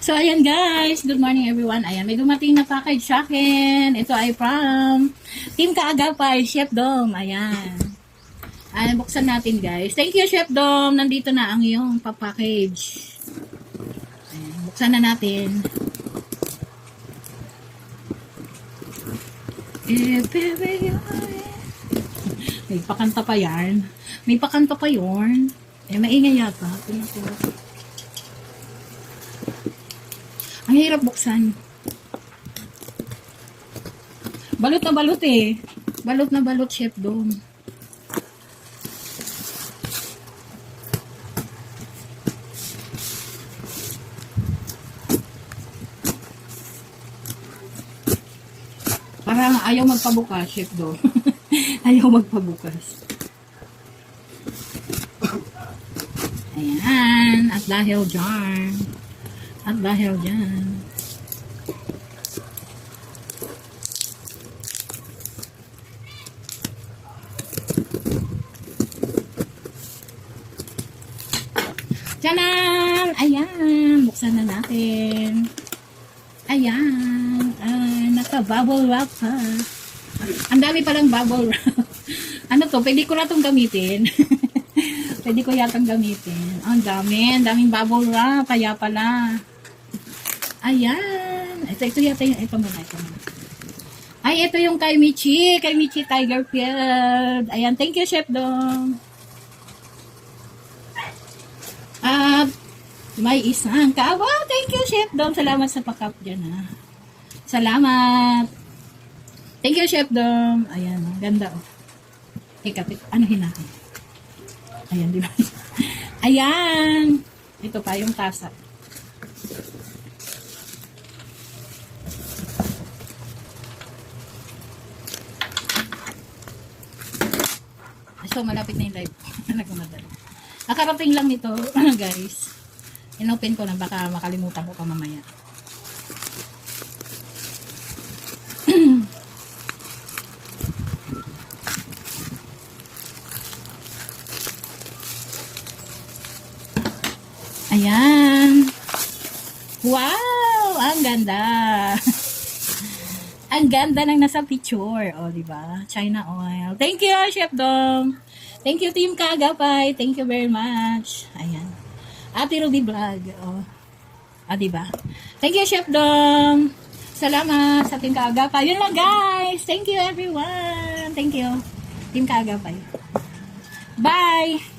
So, ayan guys. Good morning everyone. Ayan, may dumating na package sa akin. Ito ay from Team Kaagapay, Chef Dom. Ayan. Ayan, buksan natin guys. Thank you, Chef Dom. Nandito na ang iyong package. Ayan, buksan na natin. May pakanta pa yan. May pakanta pa yun. Maingay yata. Ang hirap buksan. Balot na balot eh. Balot na balot, Chef Dom. Parang ayaw magpabukas, Chef Dom. Ayaw magpabukas. Ayan. At dahil dyan. At dahil dyan. Tchanan! Ayan. Buksan na natin. Ayan. Naka-bubble wrap pa. Ang dami palang bubble wrap. Ano to? Pwede ko na itong gamitin. Pwede ko yatang gamitin. Ang dami. Ang daming bubble wrap. Kaya pala. Ayan. Ito yata yung, ito muna. Ay, ito yung kay Michi. Kay Michi Tigerfield. Ayan. Thank you, Chef Dom. At, may isang kawa. Thank you, Chef Dom. Salamat sa pack-up dyan, ha. Salamat. Thank you, Chef Dom. Ayan. Ganda, oh. Anuhin natin. Ayan, di ba? Ayan. Ito pa yung tasa. So, malapit na yung live. Nagmamadali. Nakarating lang nito, guys. Inopen ko na, baka makalimutan ko pa mamaya. Ayan. Wow! Ang ganda. Ang ganda ng nasa picture. O, diba? China oil. Thank you, Chef Dom. Thank you, Team Kaagapay. Thank you very much. Ayan. Ate Ruby Vlog. O. Diba? Thank you, Chef Dom. Salamat sa Team Kaagapay. Yun lang, guys. Thank you, everyone. Thank you. Team Kaagapay. Bye!